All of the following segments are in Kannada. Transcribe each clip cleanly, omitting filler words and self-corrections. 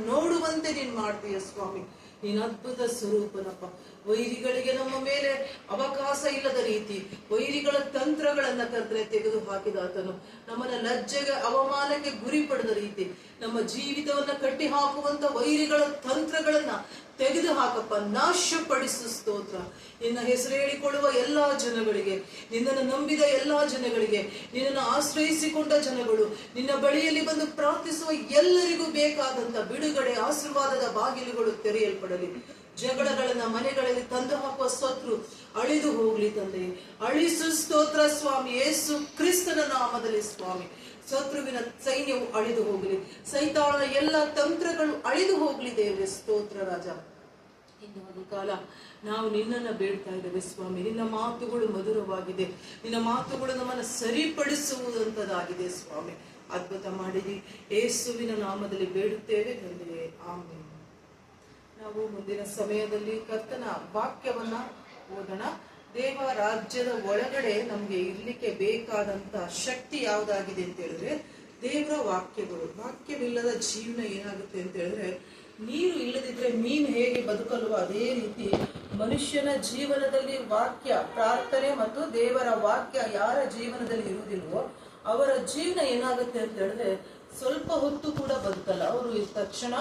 ನೋಡುವಂತೆ ನೀನ್ ಮಾಡ್ತೀಯ ಸ್ವಾಮಿ. ನೀನ್ ಅದ್ಭುತ ಸ್ವರೂಪನಪ್ಪ. ವೈರಿಗಳಿಗೆ ನಮ್ಮ ಮೇಲೆ ಅವಕಾಶ ಇಲ್ಲದ ರೀತಿ ವೈರಿಗಳ ತಂತ್ರಗಳನ್ನ ಕರ್ತನೆ ತೆಗೆದು ಹಾಕಿದ ಆತನು. ನಮ್ಮನ್ನ ಲಜ್ಜೆಗೆ ಅವಮಾನಕ್ಕೆ ಗುರಿ ಪಡೆದ ರೀತಿ ನಮ್ಮ ಜೀವಿತವನ್ನ ಕಟ್ಟಿ ಹಾಕುವಂತ ವೈರಿಗಳ ತಂತ್ರಗಳನ್ನ ತೆಗೆದು ಹಾಕಪ್ಪ, ನಾಶಪಡಿಸು. ಸ್ತೋತ್ರ. ನಿನ್ನ ಹೆಸರು ಹೇಳಿಕೊಳ್ಳುವ ಎಲ್ಲಾ ಜನಗಳಿಗೆ, ನಿನ್ನನ್ನು ನಂಬಿದ ಎಲ್ಲಾ ಜನಗಳಿಗೆ, ನಿನ್ನನ್ನು ಆಶ್ರಯಿಸಿಕೊಂಡ ಜನಗಳು, ನಿನ್ನ ಬಳಿಯಲ್ಲಿ ಬಂದು ಪ್ರಾರ್ಥಿಸುವ ಎಲ್ಲರಿಗೂ ಬೇಕಾದಂತ ಬಿಡುಗಡೆ ಆಶೀರ್ವಾದದ ಬಾಗಿಲುಗಳು ತೆರೆಯಲ್ಪಡಲಿ. ಜಗಳಗಳನ್ನ ಮನೆಗಳಲ್ಲಿ ತಂದು ಹಾಕುವ ಶತ್ರು ಅಳಿದು ಹೋಗ್ಲಿ ತಂದೆ, ಅಳಿಸು. ಸ್ತೋತ್ರ ಸ್ವಾಮಿ. ಯೇಸು ಕ್ರಿಸ್ತನ ನಾಮದಲ್ಲಿ ಸ್ವಾಮಿ, ಶತ್ರುವಿನ ಸೈನ್ಯವು ಅಳಿದು ಹೋಗಲಿ, ಸೈತಾಳನ ಎಲ್ಲ ತಂತ್ರಗಳು ಅಳಿದು ಹೋಗ್ಲಿ ದೇವರೇ. ಸ್ತೋತ್ರ ರಾಜ. ಇನ್ನು ಒಂದು ಕಾಲ ನಾವು ನಿನ್ನನ್ನು ಬೇಡ್ತಾ ಇದ್ದೇವೆ ಸ್ವಾಮಿ. ನಿನ್ನ ಮಾತುಗಳು ಮಧುರವಾಗಿದೆ, ನಿನ್ನ ಮಾತುಗಳು ನಮ್ಮನ್ನು ಸರಿಪಡಿಸುವುದಂತದಾಗಿದೆ ಸ್ವಾಮಿ. ಅದ್ಭುತ ಮಾಡಿದಿ. ಯೇಸುವಿನ ನಾಮದಲ್ಲಿ ಬೇಡುತ್ತೇವೆ ತಂದೆಯೇ, ಆಮೆನ್. ನಾವು ಮುಂದಿನ ಸಮಯದಲ್ಲಿ ಕರ್ತನ ವಾಕ್ಯವನ್ನ ಓದೋಣ. ದೇವ ರಾಜ್ಯದ ಒಳಗಡೆ ನಮ್ಗೆ ಇರ್ಲಿಕ್ಕೆ ಬೇಕಾದಂತ ಶಕ್ತಿ ಯಾವ್ದಾಗಿದೆ ಅಂತ ಹೇಳಿದ್ರೆ ದೇವರ ವಾಕ್ಯಗಳು. ವಾಕ್ಯವಿಲ್ಲದ ಜೀವನ ಏನಾಗುತ್ತೆ ಅಂತ ಹೇಳಿದ್ರೆ, ನೀರು ಇಲ್ಲದಿದ್ರೆ ಮೀನು ಹೇಗೆ ಬದುಕಲ್ವೋ ಅದೇ ರೀತಿ ಮನುಷ್ಯನ ಜೀವನದಲ್ಲಿ ವಾಕ್ಯ, ಪ್ರಾರ್ಥನೆ ಮತ್ತು ದೇವರ ವಾಕ್ಯ ಯಾರ ಜೀವನದಲ್ಲಿ ಇರುವುದಿಲ್ವೋ ಅವರ ಜೀವನ ಏನಾಗುತ್ತೆ ಅಂತ ಹೇಳಿದ್ರೆ ಸ್ವಲ್ಪ ಹೊತ್ತು ಕೂಡ ಬದುಕಲ್ಲ. ಅವರು ತಕ್ಷಣ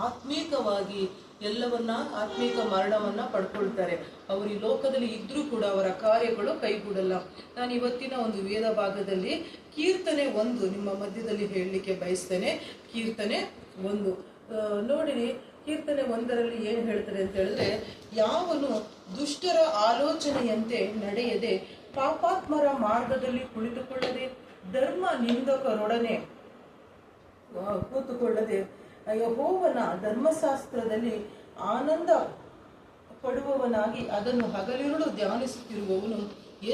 ಆತ್ಮೀಕವಾಗಿ ಎಲ್ಲವನ್ನ, ಆತ್ಮೀಕ ಮರಣವನ್ನ ಪಡ್ಕೊಳ್ತಾರೆ. ಅವರು ಈ ಲೋಕದಲ್ಲಿ ಇದ್ರೂ ಕೂಡ ಅವರ ಕಾರ್ಯಗಳು ಕೈಗೂಡಲ್ಲ. ನಾನು ಇವತ್ತಿನ ಒಂದು ವೇದ ಭಾಗದಲ್ಲಿ ಕೀರ್ತನೆ 1 ನಿಮ್ಮ ಮಧ್ಯದಲ್ಲಿ ಹೇಳಲಿಕ್ಕೆ ಬಯಸ್ತೇನೆ. ಕೀರ್ತನೆ 1 ನೋಡಿರಿ. ಕೀರ್ತನೆ 1ರಲ್ಲಿ ಏನ್ ಹೇಳ್ತಾರೆ ಅಂತ ಹೇಳಿದ್ರೆ, ಯಾವನು ದುಷ್ಟರ ಆಲೋಚನೆಯಂತೆ ನಡೆಯದೆ, ಪಾಪಾತ್ಮರ ಮಾರ್ಗದಲ್ಲಿ ಕುಳಿತುಕೊಳ್ಳದೆ, ಧರ್ಮ ನಿಂದಕರೊಡನೆ ಕೂತುಕೊಳ್ಳದೆ, ಯೆಹೋವನ ಧರ್ಮಶಾಸ್ತ್ರದಲ್ಲಿ ಆನಂದ ಪಡುವವನಾಗಿ ಅದನ್ನು ಹಗಲಿರುಳು ಧ್ಯಾನಿಸುತ್ತಿರುವವನು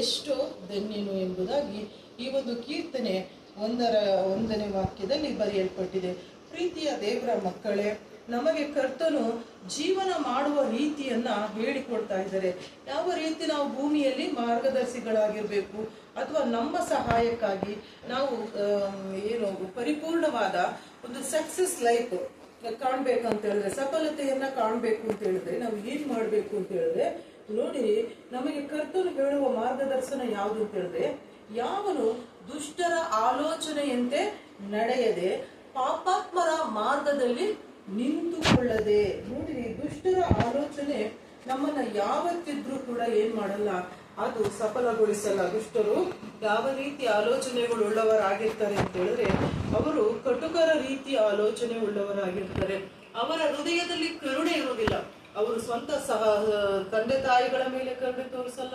ಎಷ್ಟೋ ಧನ್ಯನು ಎಂಬುದಾಗಿ ಈ ಒಂದು ಕೀರ್ತನೆ 1ನೇ ವಾಕ್ಯದಲ್ಲಿ ಬರೆಯಲ್ಪಟ್ಟಿದೆ. ಪ್ರೀತಿಯ ದೇವರ ಮಕ್ಕಳೇ, ನಮಗೆ ಕರ್ತನು ಜೀವನ ಮಾಡುವ ರೀತಿಯನ್ನ ಹೇಳಿಕೊಡ್ತಾ ಇದ್ದಾರೆ. ಯಾವ ರೀತಿ ನಾವು ಭೂಮಿಯಲ್ಲಿ ಮಾರ್ಗದರ್ಶಿಗಳಾಗಿರ್ಬೇಕು, ಅಥವಾ ನಮ್ಮ ಸಹಾಯಕ್ಕಾಗಿ ನಾವು ಏನು ಪರಿಪೂರ್ಣವಾದ ಒಂದು ಸಕ್ಸಸ್ ಲೈಫ್ ಕಾಣ್ಬೇಕಂತ ಹೇಳಿದ್ರೆ, ಸಫಲತೆಯನ್ನ ಕಾಣ್ಬೇಕು ಅಂತ ಹೇಳಿದ್ರೆ ನಾವು ಏನ್ ಮಾಡ್ಬೇಕು ಅಂತ ಹೇಳಿದ್ರೆ, ನೋಡಿ ನಮಗೆ ಕರ್ತನು ಹೇಳುವ ಮಾರ್ಗದರ್ಶನ ಯಾವುದು ಅಂತ ಹೇಳಿದ್ರೆ, ಯಾವನು ದುಷ್ಟರ ಆಲೋಚನೆಯಂತೆ ನಡೆಯದೆ ಪಾಪಾತ್ಮರ ಮಾರ್ಗದಲ್ಲಿ ನಿಂತುಕೊಳ್ಳದೆ. ನೋಡಿ, ದುಷ್ಟರ ಆಲೋಚನೆ ನಮ್ಮನ್ನ ಯಾವತ್ತಿದ್ರೂ ಕೂಡ ಏನ್ ಮಾಡಲ್ಲ, ಅದು ಸಫಲಗೊಳಿಸಲ್ಲ. ದುಷ್ಟರು ಯಾವ ರೀತಿ ಆಲೋಚನೆಗಳು ಉಳ್ಳವರಾಗಿರ್ತಾರೆ ಅಂತ ಹೇಳಿದ್ರೆ, ಅವರು ಕಟುಕರ ರೀತಿಯ ಆಲೋಚನೆ ಉಳ್ಳವರಾಗಿರ್ತಾರೆ. ಅವರ ಹೃದಯದಲ್ಲಿ ಕರುಣೆ ಇರುವುದಿಲ್ಲ. ಅವರು ಸ್ವಂತ ತಂದೆ ತಾಯಿಗಳ ಮೇಲೆ ಕರುಣೆ ತೋರಿಸಲ್ಲ.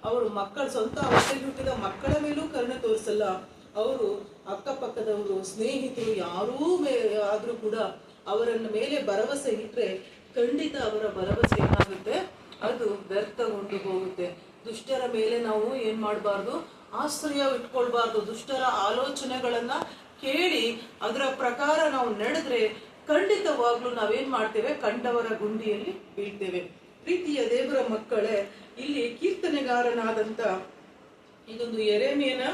ಅವರು ಸ್ವಂತ ಹೊಟ್ಟೆಗೆ ಹುಟ್ಟಿದ ಮಕ್ಕಳ ಮೇಲೂ ಕರುಣೆ ತೋರಿಸಲ್ಲ. ಅವರು ಅಕ್ಕಪಕ್ಕದವರು, ಸ್ನೇಹಿತರು ಯಾರೂ ಆದ್ರೂ ಕೂಡ ಅವರನ್ನ ಮೇಲೆ ಭರವಸೆ ಇಟ್ರೆ ಖಂಡಿತ ಅವರ ಭರವಸೆ ಏನಾಗುತ್ತೆ, ಅದು ವ್ಯರ್ಥಗೊಂಡು ಹೋಗುತ್ತೆ. ದುಷ್ಟರ ಮೇಲೆ ನಾವು ಏನ್ ಮಾಡಬಾರ್ದು, ಆಶ್ರಯ ಇಟ್ಕೊಳ್ಬಾರ್ದು. ದುಷ್ಟರ ಆಲೋಚನೆಗಳನ್ನ ಕೇಳಿ ಅದರ ಪ್ರಕಾರ ನಾವು ನಡೆದ್ರೆ ಖಂಡಿತವಾಗ್ಲೂ ನಾವೇನ್ ಮಾಡ್ತೇವೆ, ಕಂಡವರ ಗುಂಡಿಯಲ್ಲಿ ಬೀಳ್ತೇವೆ. ಪ್ರೀತಿಯ ದೇವರ ಮಕ್ಕಳೇ, ಇಲ್ಲಿ ಕೀರ್ತನೆಗಾರನಾದಂತ ಇದೊಂದು ಯೆರೆಮೀಯನ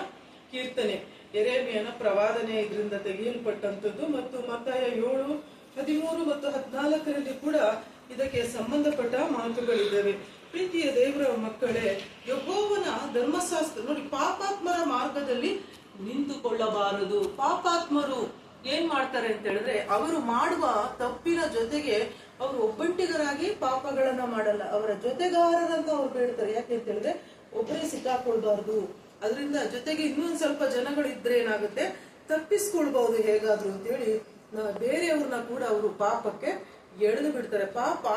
ಕೀರ್ತನೆ, ಯೆರೆಮೀಯನ ಪ್ರವಾದನೆ ಇದರಿಂದ ತೆಗೆಯಲ್ಪಟ್ಟಂಥದ್ದು. ಮತ್ತು ಮತ್ತಾಯ 7:13 ಮತ್ತು 14ರಲ್ಲಿ ಕೂಡ ಇದಕ್ಕೆ ಸಂಬಂಧಪಟ್ಟ ಮಾತುಗಳಿದ್ದಾವೆ. ಪ್ರೀತಿಯ ದೇವರ ಮಕ್ಕಳೇ, ಯೆಹೋವನ ಧರ್ಮಶಾಸ್ತ್ರ ನೋಡಿ, ಪಾಪಾತ್ಮರ ಮಾರ್ಗದಲ್ಲಿ ನಿಂತುಕೊಳ್ಳಬಾರದು. ಪಾಪಾತ್ಮರು ಏನ್ ಮಾಡ್ತಾರೆ ಅಂತ ಹೇಳಿದ್ರೆ, ಅವರು ಮಾಡುವ ತಪ್ಪಿನ ಜೊತೆಗೆ ಅವರು ಒಬ್ಬಂಟಿಗರಾಗಿ ಪಾಪಗಳನ್ನ ಮಾಡಲ್ಲ, ಅವರ ಜೊತೆಗಾರರಂತ ಅವ್ರು ಬೇಡ್ತಾರೆ. ಯಾಕೆ ಅಂತ ಹೇಳಿದ್ರೆ, ಒಬ್ಬರೇ ಸಿಕ್ಕಾಕೊಳ್ಬಾರ್ದು. ಅದರಿಂದ ಜೊತೆಗೆ ಇನ್ನೊಂದ್ ಸ್ವಲ್ಪ ಜನಗಳು ಇದ್ರೆ ಏನಾಗುತ್ತೆ, ತಪ್ಪಿಸ್ಕೊಳ್ಬಹುದು ಹೇಗಾದ್ರು ಅಂತೇಳಿ ಬೇರೆಯವ್ರನ್ನ ಕೂಡ ಅವರು ಪಾಪಕ್ಕೆ ಎಳೆದು ಬಿಡ್ತಾರೆ.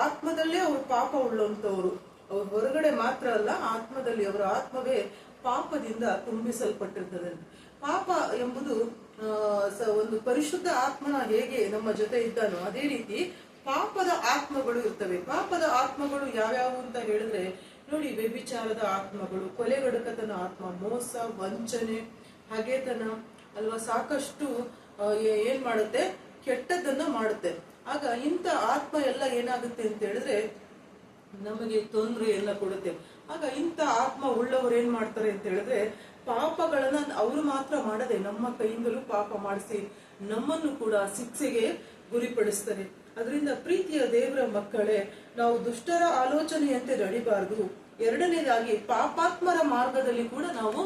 ಆತ್ಮದಲ್ಲೇ ಅವ್ರು ಪಾಪ ಉಳ್ಳಂತವ್ರು. ಅವ್ರ ಹೊರಗಡೆ ಮಾತ್ರ ಅಲ್ಲ, ಆತ್ಮದಲ್ಲಿ ಅವರ ಆತ್ಮವೇ ಪಾಪದಿಂದ ತುಂಬಿಸಲ್ಪಟ್ಟಿರ್ತದೆ. ಪಾಪ ಎಂಬುದು ಒಂದು ಪರಿಶುದ್ಧ ಆತ್ಮನ ಹೇಗೆ ನಮ್ಮ ಜೊತೆ ಇದ್ದಾನೋ ಅದೇ ರೀತಿ ಪಾಪದ ಆತ್ಮಗಳು ಇರ್ತವೆ. ಪಾಪದ ಆತ್ಮಗಳು ಯಾವ್ಯಾವು ಅಂತ ಹೇಳಿದ್ರೆ ನೋಡಿ, ವ್ಯಭಿಚಾರದ ಆತ್ಮಗಳು, ಕೊಲೆಗಡಕತನ ಆತ್ಮ, ಮೋಸ, ವಂಚನೆ, ಹಗೆತನ ಅಲ್ವಾ, ಸಾಕಷ್ಟು ಏನ್ ಮಾಡುತ್ತೆ, ಕೆಟ್ಟದ್ದನ್ನ ಮಾಡುತ್ತೆ. ಆಗ ಇಂಥ ಆತ್ಮ ಎಲ್ಲ ಏನಾಗುತ್ತೆ ಅಂತ ಹೇಳಿದ್ರೆ ನಮಗೆ ತೊಂದರೆಯನ್ನ ಕೊಡುತ್ತೆ. ಆಗ ಇಂಥ ಆತ್ಮ ಉಳ್ಳವರು ಏನ್ ಮಾಡ್ತಾರೆ ಅಂತ ಹೇಳಿದ್ರೆ, ಪಾಪಗಳನ್ನ ಅವರು ಮಾತ್ರ ಮಾಡದೆ ನಮ್ಮ ಕೈಯಿಂದಲೂ ಪಾಪ ಮಾಡಿಸಿ ನಮ್ಮನ್ನು ಕೂಡ ಶಿಕ್ಷೆಗೆ ಗುರಿಪಡಿಸ್ತಾನೆ. ಅದರಿಂದ ಪ್ರೀತಿಯ ದೇವರ ಮಕ್ಕಳೇ, ನಾವು ದುಷ್ಟರ ಆಲೋಚನೆಯಂತೆ ನಡಿಬಾರದು. ಎರಡನೇದಾಗಿ ಪಾಪಾತ್ಮರ ಮಾರ್ಗದಲ್ಲಿ ಕೂಡ ನಾವು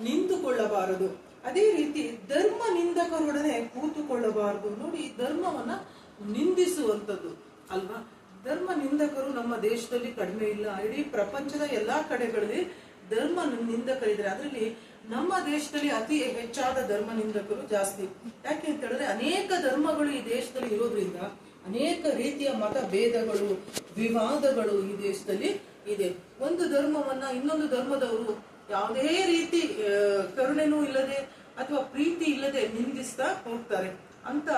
ನಿಂತುಕೊಳ್ಳಬಾರದು. ಅದೇ ರೀತಿ ಧರ್ಮ ನಿಂದಕರೊಡನೆ ಕೂತುಕೊಳ್ಳಬಾರದು. ನೋಡಿ, ಧರ್ಮವನ್ನ ನಿಂದಿಸುವಂಥದ್ದು ಅಲ್ವಾ. ಧರ್ಮ ನಿಂದಕರು ನಮ್ಮ ದೇಶದಲ್ಲಿ ಕಡಿಮೆ ಇಲ್ಲ, ಇಡೀ ಪ್ರಪಂಚದ ಎಲ್ಲಾ ಕಡೆಗಳಲ್ಲಿ ಧರ್ಮ ನಿಂದಕರಿದ್ದಾರೆ. ಅದರಲ್ಲಿ ನಮ್ಮ ದೇಶದಲ್ಲಿ ಅತಿ ಹೆಚ್ಚಾದ ಧರ್ಮ ನಿಂದಕರು ಜಾಸ್ತಿ. ಯಾಕೆ ಅಂತ ಹೇಳಿದ್ರೆ ಅನೇಕ ಧರ್ಮಗಳು ಈ ದೇಶದಲ್ಲಿ ಇರೋದ್ರಿಂದ ಅನೇಕ ರೀತಿಯ ಮತ ಭೇದಗಳು, ವಿವಾದಗಳು ಈ ದೇಶದಲ್ಲಿ ಇದೆ. ಒಂದು ಧರ್ಮವನ್ನ ಇನ್ನೊಂದು ಧರ್ಮದವರು ಯಾವುದೇ ರೀತಿ ಕರುಣೆನೂ ಇಲ್ಲದೆ ಅಥವಾ ಪ್ರೀತಿ ಇಲ್ಲದೆ ನಿಂದಿಸ್ತಾ ಹೋಗ್ತಾರೆ. ಅಂತ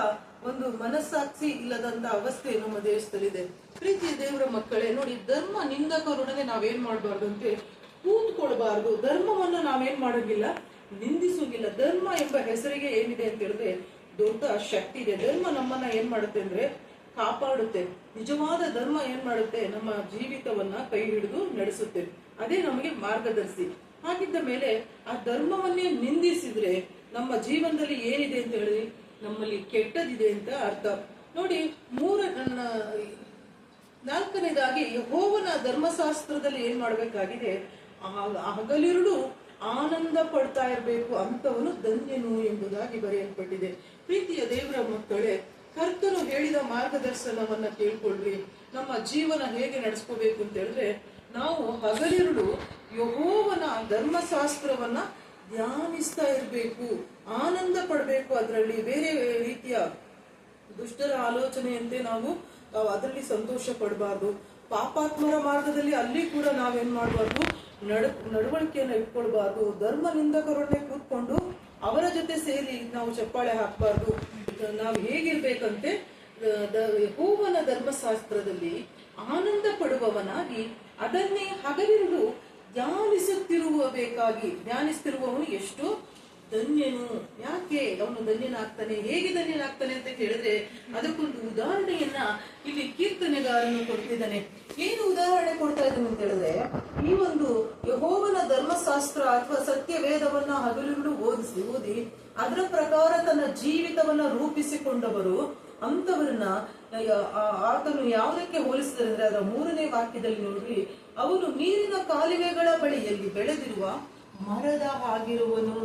ಒಂದು ಮನಸ್ಸಾಕ್ಷಿ ಇಲ್ಲದಂತ ಅವಸ್ಥೆ ನಮ್ಮ ದೇಶದಲ್ಲಿದೆ. ಪ್ರೀತಿಯ ದೇವರ ಮಕ್ಕಳೇ, ನೋಡಿ, ಧರ್ಮ ನಿಂದಕರೊಡನೆ ನಾವೇನ್ ಮಾಡಬಾರ್ದು ಅಂತ ಕೂತ್ಕೊಳ್ಬಾರ್ದು. ಧರ್ಮವನ್ನ ನಾವೇನ್ ಮಾಡೋಂಗಿಲ್ಲ, ನಿಂದಿಸೋಂಗಿಲ್ಲ. ಧರ್ಮ ಎಂಬ ಹೆಸರಿಗೆ ಏನಿದೆ ಅಂತ ಹೇಳಿದ್ರೆ ದೊಡ್ಡ ಶಕ್ತಿ ಇದೆ. ಧರ್ಮ ನಮ್ಮನ್ನ ಏನ್ ಮಾಡುತ್ತೆ ಅಂದ್ರೆ ಕಾಪಾಡುತ್ತೆ. ನಿಜವಾದ ಧರ್ಮ ಏನ್ ಮಾಡುತ್ತೆ, ನಮ್ಮ ಜೀವಿತವನ್ನ ಕೈ ಹಿಡಿದು ನಡೆಸುತ್ತೆ. ಅದೇ ನಮಗೆ ಮಾರ್ಗದರ್ಶಿ. ಹಾಗಿದ್ದ ಮೇಲೆ ಆ ಧರ್ಮವನ್ನೇ ನಿಂದಿಸಿದ್ರೆ ನಮ್ಮ ಜೀವನದಲ್ಲಿ ಏನಿದೆ ಅಂತ ಹೇಳಿ ನಮ್ಮಲ್ಲಿ ಕೆಟ್ಟದಿದೆ ಅಂತ ಅರ್ಥ. ನೋಡಿ, ನಾಲ್ಕನೇದಾಗಿ ಯೆಹೋವನ ಧರ್ಮಶಾಸ್ತ್ರದಲ್ಲಿ ಏನ್ ಮಾಡ್ಬೇಕಾಗಿದೆ, ಹಗಲಿರುಳು ಆನಂದ ಪಡ್ತಾ ಇರಬೇಕು, ಅಂತವನು ಧನ್ಯನು ಎಂಬುದಾಗಿ ಬರೆಯಲ್ಪಟ್ಟಿದೆ. ಪ್ರೀತಿಯ ದೇವರ ಮಕ್ಕಳೇ, ಕರ್ತನು ಹೇಳಿದ ಮಾರ್ಗದರ್ಶನವನ್ನ ಕೇಳ್ಕೊಳ್ರಿ. ನಮ್ಮ ಜೀವನ ಹೇಗೆ ನಡೆಸ್ಕೋಬೇಕು ಅಂತ ಹೇಳಿದ್ರೆ, ನಾವು ಹಗಲಿರುಳು ಯೆಹೋವನ ಧರ್ಮಶಾಸ್ತ್ರವನ್ನ ಧ್ಯಾನಿಸ್ತಾ ಇರ್ಬೇಕು, ಆನಂದ ಪಡ್ಬೇಕು. ಅದರಲ್ಲಿ ಬೇರೆ ರೀತಿಯ ದುಷ್ಟರ ಆಲೋಚನೆಯಂತೆ ನಾವು ಅದರಲ್ಲಿ ಸಂತೋಷ ಪಡಬಾರ್ದು. ಪಾಪಾತ್ಮರ ಮಾರ್ಗದಲ್ಲಿ ಅಲ್ಲಿ ಕೂಡ ನಾವೇನ್ ಮಾಡಬಾರ್ದು, ನಡವಳಿಕೆಯನ್ನು ಇಟ್ಕೊಳ್ಬಾರ್ದು. ಧರ್ಮ ನಿಂದಕರೊಡನೆ ಕೂತ್ಕೊಂಡು ಅವರ ಜೊತೆ ಸೇರಿ ನಾವು ಚಪ್ಪಾಳೆ ಹಾಕಬಾರ್ದು. ನಾವು ಹೇಗಿರ್ಬೇಕಂತೆ, ಯೆಹೋವನ ಧರ್ಮಶಾಸ್ತ್ರದಲ್ಲಿ ಆನಂದ ಪಡುವವನಾಗಿ ಅದನ್ನೇ ಹಗಲಿರುಳು ಧ್ಯಾನಿಸ್ತಿರುವವನು ಎಷ್ಟು ಧನ್ಯನು. ಯಾಕೆ ಅವನು ಧನ್ಯನಾಗ್ತಾನೆ, ಹೇಗೆ ಧನ್ಯನಾಗ್ತಾನೆ ಅಂತ ಹೇಳಿದ್ರೆ ಅದಕ್ಕೊಂದು ಉದಾಹರಣೆಯನ್ನ ಇಲ್ಲಿ ಕೀರ್ತನೆಗಾರನು ಕೊಡ್ತಿದ್ದಾನೆ. ಏನು ಉದಾಹರಣೆ ಕೊಡ್ತಾ ಇದ್ದಾನೆ ಅಂತ ಹೇಳಿದ್ರೆ, ಈ ಒಂದು ಯೆಹೋವನ ಧರ್ಮಶಾಸ್ತ್ರ ಅಥವಾ ಸತ್ಯ ವೇದವನ್ನ ಹಗಲಿರುಳು ಓದಿ ಅದರ ಪ್ರಕಾರ ತನ್ನ ಜೀವಿತವನ್ನ ರೂಪಿಸಿಕೊಂಡವರು ಅಂತವರನ್ನ ಆತನು ಯಾವುದಕ್ಕೆ ಹೋಲಿಸಿದರೆ ಅಂದ್ರೆ ಅದರ 3ನೇ ವಾಕ್ಯದಲ್ಲಿ ನೋಡ್ರಿ, ಅವನು ನೀರಿನ ಕಾಲುವೆಗಳ ಬಳಿಯಲ್ಲಿ ಬೆಳೆದಿರುವ ಮರದ ಹಾಗಿರುವನು.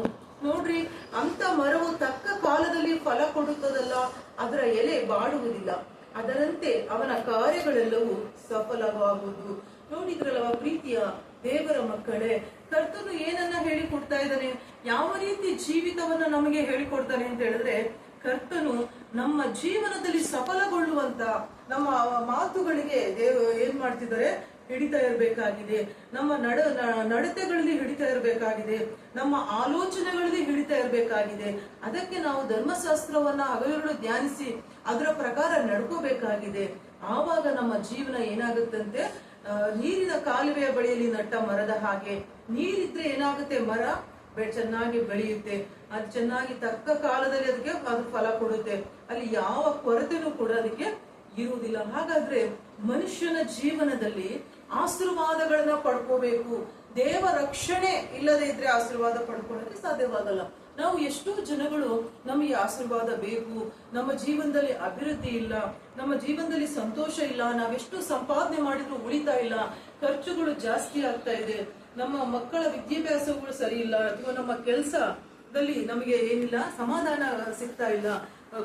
ನೋಡ್ರಿ, ಅಂತ ಮರವು ತಕ್ಕ ಕಾಲದಲ್ಲಿ ಫಲ ಕೊಡುತ್ತದಲ್ಲ, ಅದರ ಎಲೆ ಬಾಡುವುದಿಲ್ಲ, ಅದರಂತೆ ಅವನ ಕಾರ್ಯಗಳೆಲ್ಲವೂ ಸಫಲವಾಗುವುದು. ನೋಡಿದ್ರಲ್ವ ಪ್ರೀತಿಯ ದೇವರ ಮಕ್ಕಳೇ, ಕರ್ತನು ಏನನ್ನ ಹೇಳಿಕೊಡ್ತಾ ಇದ್ದಾನೆ, ಯಾವ ರೀತಿ ಜೀವಿತವನ್ನ ನಮಗೆ ಹೇಳಿಕೊಡ್ತಾನೆ ಅಂತ ಹೇಳಿದ್ರೆ, ಕರ್ತನು ನಮ್ಮ ಜೀವನದಲ್ಲಿ ಸಫಲಗೊಳ್ಳುವಂತ ನಮ್ಮ ಮಾತುಗಳಿಗೆ ದೇವರು ಏನ್ ಮಾಡ್ತಿದ್ದಾರೆ, ಹಿಡಿತಾ ಇರಬೇಕಾಗಿದೆ. ನಮ್ಮ ನಡತೆಗಳಲ್ಲಿ ಹಿಡಿತಾ ಇರಬೇಕಾಗಿದೆ, ನಮ್ಮ ಆಲೋಚನೆಗಳಲ್ಲಿ ಹಿಡಿತಾ ಇರಬೇಕಾಗಿದೆ. ಅದಕ್ಕೆ ನಾವು ಧರ್ಮಶಾಸ್ತ್ರವನ್ನ ಹಗಲಿರುಳು ಧ್ಯಾನಿಸಿ ಅದರ ಪ್ರಕಾರ ನಡ್ಕೋಬೇಕಾಗಿದೆ. ಆವಾಗ ನಮ್ಮ ಜೀವನ ಏನಾಗುತ್ತಂತೆ, ನೀರಿನ ಕಾಲುವೆಯ ಬಳಿಯಲ್ಲಿ ನಟ್ಟ ಮರದ ಹಾಗೆ. ನೀರಿದ್ರೆ ಏನಾಗುತ್ತೆ, ಮರ ಚೆನ್ನಾಗಿ ಬೆಳೆಯುತ್ತೆ, ಅದು ಚೆನ್ನಾಗಿ ತಕ್ಕ ಕಾಲದಲ್ಲಿ ಅದಕ್ಕೆ ಅದು ಫಲ ಕೊಡುತ್ತೆ, ಅಲ್ಲಿ ಯಾವ ಕೊರತೆನೂ ಕೂಡ ಅದಕ್ಕೆ ಇರುವುದಿಲ್ಲ. ಹಾಗಾದ್ರೆ ಮನುಷ್ಯನ ಜೀವನದಲ್ಲಿ ಆಶೀರ್ವಾದಗಳನ್ನ ಪಡ್ಕೋಬೇಕು. ದೇವ ರಕ್ಷಣೆ ಇಲ್ಲದೆ ಇದ್ರೆ ಆಶೀರ್ವಾದ ಪಡ್ಕೊಳ್ಳೋಕೆ ಸಾಧ್ಯವಾಗಲ್ಲ. ನಾವು ಎಷ್ಟೋ ಜನಗಳು ನಮಗೆ ಆಶೀರ್ವಾದ ಬೇಕು, ನಮ್ಮ ಜೀವನದಲ್ಲಿ ಅಭಿವೃದ್ಧಿ ಇಲ್ಲ, ನಮ್ಮ ಜೀವನದಲ್ಲಿ ಸಂತೋಷ ಇಲ್ಲ, ನಾವೆಷ್ಟು ಸಂಪಾದನೆ ಮಾಡಿದ್ರು ಉಳಿತಾ ಇಲ್ಲ, ಖರ್ಚುಗಳು ಜಾಸ್ತಿ ಆಗ್ತಾ ಇದೆ, ನಮ್ಮ ಮಕ್ಕಳ ವಿದ್ಯಾಭ್ಯಾಸಗಳು ಸರಿ ಇಲ್ಲ, ಅಥವಾ ನಮ್ಮ ಕೆಲಸದಲ್ಲಿ ನಮಗೆ ಏನಿಲ್ಲ, ಸಮಾಧಾನ ಸಿಗ್ತಾ ಇಲ್ಲ,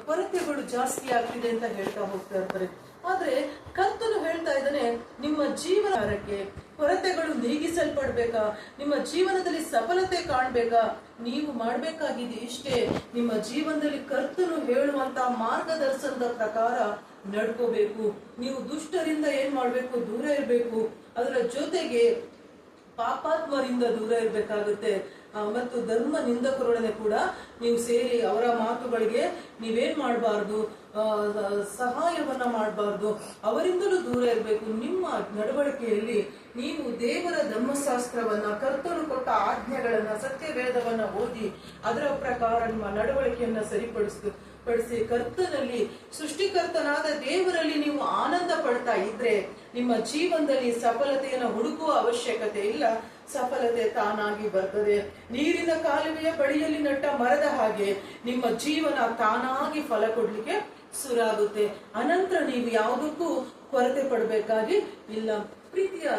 ಕೊರತೆಗಳು ಜಾಸ್ತಿ ಆಗ್ತಿದೆ ಅಂತ ಹೇಳ್ತಾ ಹೋಗ್ತಾ ಇರ್ತಾರೆ. ಆದ್ರೆ ಕರ್ತನು ಹೇಳ್ತಾ ಇದ್ದಾನೆ, ನಿಮ್ಮ ಜೀವನಕ್ಕೆ ಕೊರತೆಗಳು ನೀಗಿಸಲ್ಪಡ್ಬೇಕಾ, ನಿಮ್ಮ ಜೀವನದಲ್ಲಿ ಸಫಲತೆ ಕಾಣ್ಬೇಕಾ, ನೀವು ಮಾಡ್ಬೇಕಾಗಿದೆ ಇಷ್ಟೇ, ನಿಮ್ಮ ಜೀವನದಲ್ಲಿ ಕರ್ತನು ಹೇಳುವಂತ ಮಾರ್ಗದರ್ಶನದ ಪ್ರಕಾರ ನಡ್ಕೋಬೇಕು. ನೀವು ದುಷ್ಟರಿಂದ ಏನ್ ಮಾಡ್ಬೇಕು, ದೂರ ಇರ್ಬೇಕು. ಅದರ ಜೊತೆಗೆ ಪಾಪಾತ್ಮರಿಂದ ದೂರ ಇರ್ಬೇಕಾಗುತ್ತೆ. ಮತ್ತು ಧರ್ಮ ನಿಂದಕರೊಡನೆ ಕೂಡ ನೀವು ಸೇರಿ ಅವರ ಮಾತುಗಳಿಗೆ ನೀವೇನ್ ಮಾಡಬಾರ್ದು, ಸಹಾಯವನ್ನ ಮಾಡಬಾರ್ದು, ಅವರಿಂದಲೂ ದೂರ ಇರಬೇಕು. ನಿಮ್ಮ ನಡವಳಿಕೆಯಲ್ಲಿ ನೀವು ದೇವರ ಧರ್ಮಶಾಸ್ತ್ರವನ್ನ, ಕರ್ತನು ಕೊಟ್ಟ ಆಜ್ಞೆಗಳನ್ನ, ಸತ್ಯವೇದವನ್ನ ಓದಿ ಅದರ ಪ್ರಕಾರ ನಿಮ್ಮ ನಡವಳಿಕೆಯನ್ನ ಸರಿಪಡಿಸಿ ಕರ್ತನಲ್ಲಿ, ಸೃಷ್ಟಿಕರ್ತನಾದ ದೇವರಲ್ಲಿ ನೀವು ಆನಂದ ಪಡ್ತಾ ಇದ್ರೆ ನಿಮ್ಮ ಜೀವನದಲ್ಲಿ ಸಫಲತೆಯನ್ನು ಹುಡುಕುವ ಅವಶ್ಯಕತೆ ಇಲ್ಲ, ಸಫಲತೆ ತಾನಾಗಿ ಬರ್ತದೆ. ನೀರಿನ ಕಾಲುವೆಯ ಬಳಿಯಲ್ಲಿ ನಟ್ಟ ಮರದ ಹಾಗೆ ನಿಮ್ಮ ಜೀವನ ತಾನಾಗಿ ಫಲ ಕೊಡ್ಲಿಕ್ಕೆ ಸುರಾಗುತ್ತೆ. ಅನಂತರ ನೀವು ಯಾವುದಕ್ಕೂ ಕೊರತೆ ಪಡಬೇಕಾಗಿ ಇಲ್ಲ. ಪ್ರೀತಿಯ